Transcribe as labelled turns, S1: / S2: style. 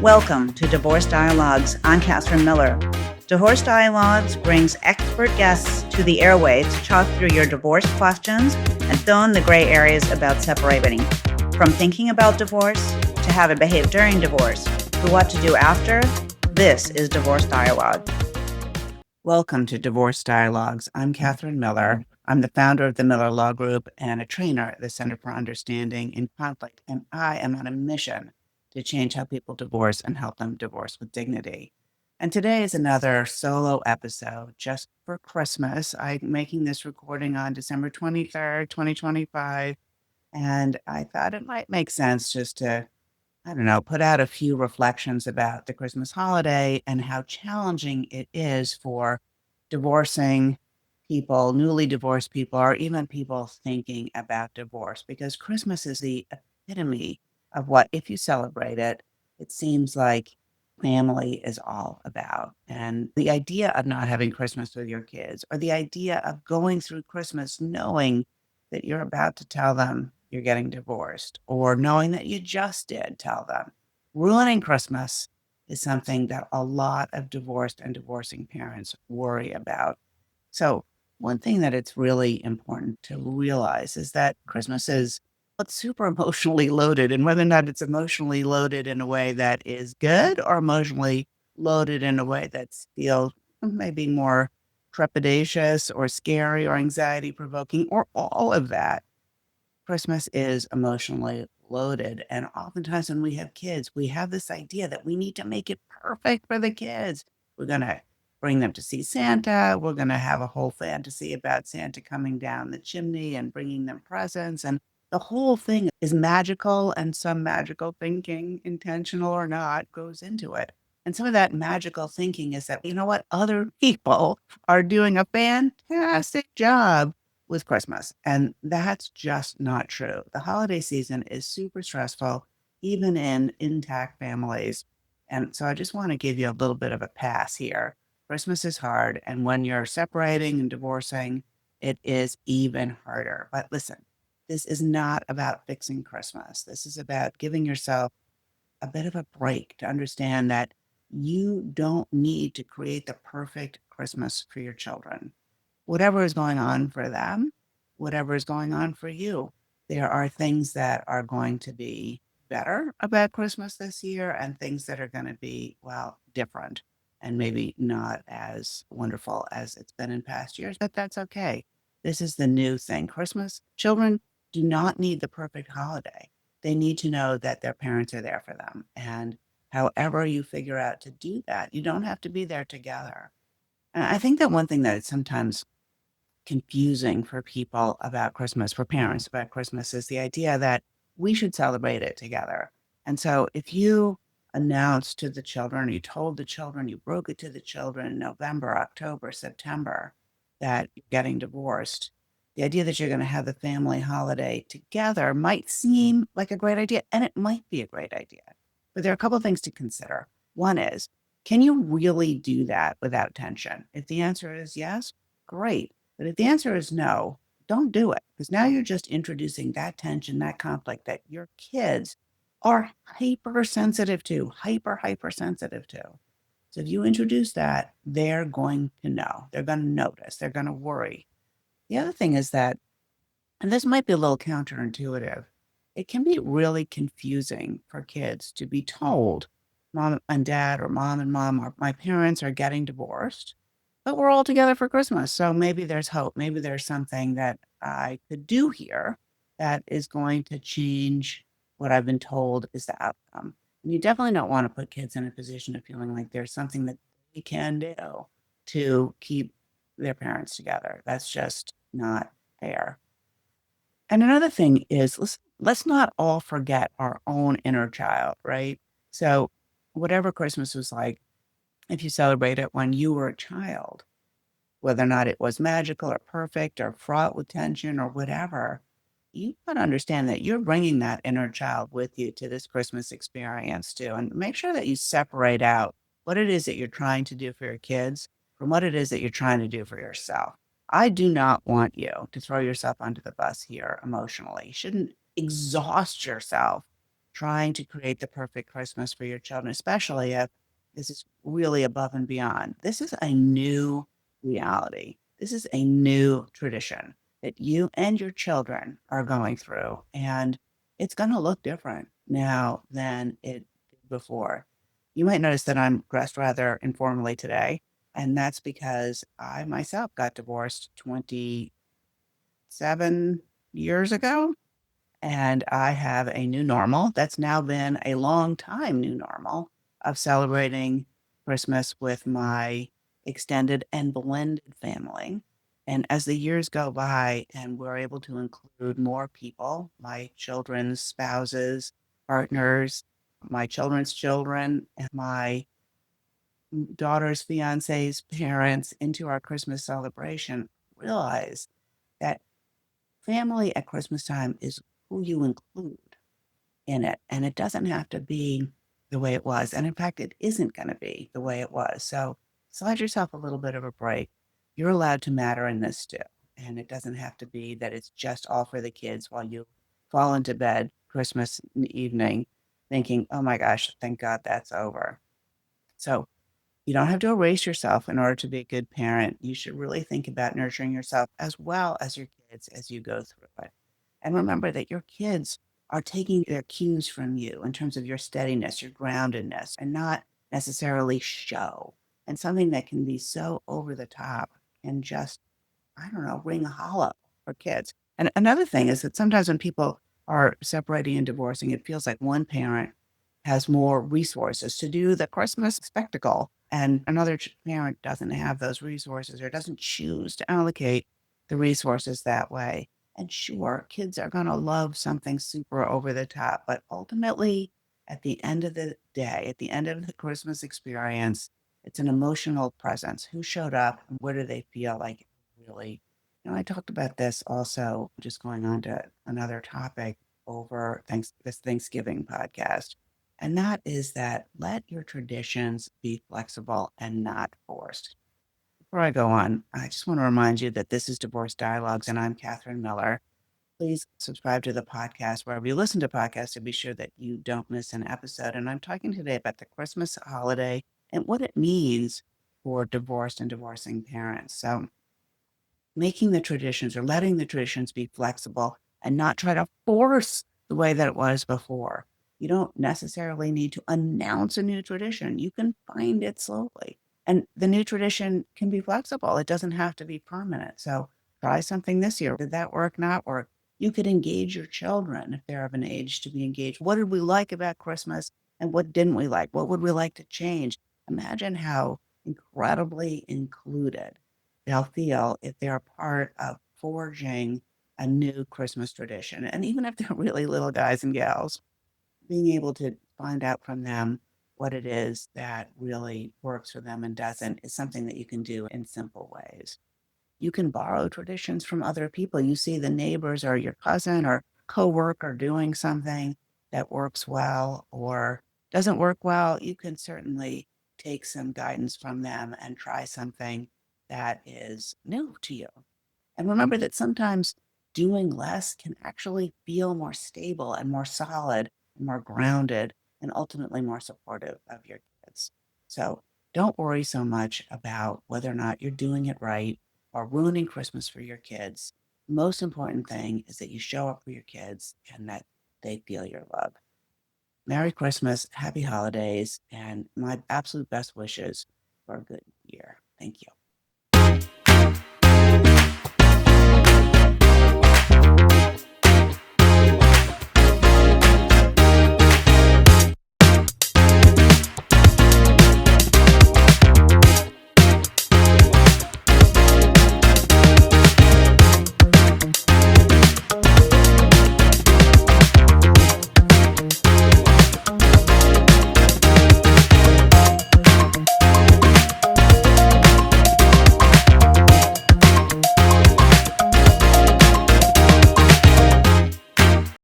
S1: Welcome to Divorce Dialogues. I'm Katherine Miller. Divorce Dialogues brings expert guests to the airwaves to talk through your divorce questions and fill in the gray areas about separating. From thinking about divorce to how to behave during divorce to what to do after, this is Divorce Dialogue. Welcome to Divorce Dialogues. I'm Katherine Miller. I'm the founder of the Miller Law Group and a trainer at the Center for Understanding in Conflict, and I am on a mission to change how people divorce and help them divorce with dignity. And today is another solo episode just for Christmas. I'm making this recording on December 23rd, 2025, and I thought it might make sense just to, put out a few reflections about the Christmas holiday and how challenging it is for divorcing people, newly divorced people, or even people thinking about divorce, because Christmas is the epitome of what, if you celebrate it, it seems like family is all about. And the idea of not having Christmas with your kids, or the idea of going through Christmas knowing that you're about to tell them you're getting divorced, or knowing that you just did tell them, ruining Christmas is something that a lot of divorced and divorcing parents worry about. So one thing that it's really important to realize is that Christmas is it's super emotionally loaded, and whether or not it's emotionally loaded in a way that is good or emotionally loaded in a way that feels maybe more trepidatious or scary or anxiety provoking or all of that, Christmas is emotionally loaded. And oftentimes when we have kids, we have this idea that we need to make it perfect for the kids. We're going to bring them to see Santa. We're going to have a whole fantasy about Santa coming down the chimney and bringing them presents. And the whole thing is magical, and some magical thinking, intentional or not, goes into it. And some of that magical thinking is that, you know what, other people are doing a fantastic job with Christmas. And that's just not true. The holiday season is super stressful, even in intact families. And so I just want to give you a little bit of a pass here. Christmas is hard. And when you're separating and divorcing, it is even harder. But listen, this is not about fixing Christmas. This is about giving yourself a bit of a break to understand that you don't need to create the perfect Christmas for your children. Whatever is going on for them, whatever is going on for you, there are things that are going to be better about Christmas this year and things that are going to be, well, different and maybe not as wonderful as it's been in past years, but that's okay. This is the new thing. Christmas, children do not need the perfect holiday. They need to know that their parents are there for them. And however you figure out to do that, you don't have to be there together. And I think that one thing that is sometimes confusing for people about Christmas, for parents about Christmas, is the idea that we should celebrate it together. And so if you announced to the children, you told the children, you broke it to the children in November, October, September, that you're getting divorced, the idea that you're going to have the family holiday together might seem like a great idea, and it might be a great idea. But there are a couple of things to consider. One is, can you really do that without tension? If the answer is yes, great. But if the answer is no, don't do it, because now you're just introducing that tension, that conflict that your kids are hypersensitive to, hypersensitive to. So if you introduce that, they're going to know, they're going to notice, they're going to worry. The other thing is that, and this might be a little counterintuitive, it can be really confusing for kids to be told mom and dad or mom and mom or my parents are getting divorced, but we're all together for Christmas. So maybe there's hope. Maybe there's something that I could do here that is going to change what I've been told is the outcome. And you definitely don't want to put kids in a position of feeling like there's something that they can do to keep their parents together. That's just not fair. And another thing is, let's not all forget our own inner child, right? So whatever Christmas was like, if you celebrate it when you were a child, whether or not it was magical or perfect or fraught with tension or whatever, you got to understand that you're bringing that inner child with you to this Christmas experience too. And make sure that you separate out what it is that you're trying to do for your kids from what it is that you're trying to do for yourself. I do not want you to throw yourself under the bus here emotionally. You shouldn't exhaust yourself trying to create the perfect Christmas for your children, especially if this is really above and beyond. This is a new reality. This is a new tradition that you and your children are going through. And it's going to look different now than it did before. You might notice that I'm dressed rather informally today. And that's because I myself got divorced 27 years ago. And I have a new normal that's now been a long time new normal of celebrating Christmas with my extended and blended family. And as the years go by and we're able to include more people, my children's spouses, partners, my children's children, and my daughter's fiance's parents into our Christmas celebration, realize that family at Christmas time is who you include in it. And it doesn't have to be the way it was. And in fact, it isn't going to be the way it was. So slide yourself a little bit of a break. You're allowed to matter in this too. And it doesn't have to be that it's just all for the kids while you fall into bed Christmas evening thinking, oh my gosh, thank God that's over. So you don't have to erase yourself in order to be a good parent. You should really think about nurturing yourself as well as your kids as you go through it. And remember that your kids are taking their cues from you in terms of your steadiness, your groundedness, and not necessarily show. And something that can be so over the top and just, I don't know, ring hollow for kids. And another thing is that sometimes when people are separating and divorcing, it feels like one parent has more resources to do the Christmas spectacle, and another parent doesn't have those resources or doesn't choose to allocate the resources that way. And sure, kids are going to love something super over the top, but ultimately, at the end of the day, at the end of the Christmas experience, it's an emotional presence. Who showed up and what do they feel like really? I talked about this also, just going on to another topic over this Thanksgiving podcast. And that is that let your traditions be flexible and not forced. Before I go on, I just want to remind you that this is Divorce Dialogues and I'm Katherine Miller. Please subscribe to the podcast wherever you listen to podcasts to be sure that you don't miss an episode. And I'm talking today about the Christmas holiday and what it means for divorced and divorcing parents. So making the traditions or letting the traditions be flexible and not try to force the way that it was before. You don't necessarily need to announce a new tradition. You can find it slowly. And the new tradition can be flexible. It doesn't have to be permanent. So try something this year. Did that work? Not work? You could engage your children if they're of an age to be engaged. What did we like about Christmas and what didn't we like? What would we like to change? Imagine how incredibly included they'll feel if they're part of forging a new Christmas tradition. And even if they're really little guys and gals, being able to find out from them what it is that really works for them and doesn't is something that you can do in simple ways. You can borrow traditions from other people. You see the neighbors or your cousin or coworker doing something that works well or doesn't work well. You can certainly take some guidance from them and try something that is new to you. And remember that sometimes doing less can actually feel more stable and more solid and more grounded and ultimately more supportive of your kids. So don't worry so much about whether or not you're doing it right or ruining Christmas for your kids. Most important thing is that you show up for your kids and that they feel your love. Merry Christmas, happy holidays, and my absolute best wishes for a good year. Thank you.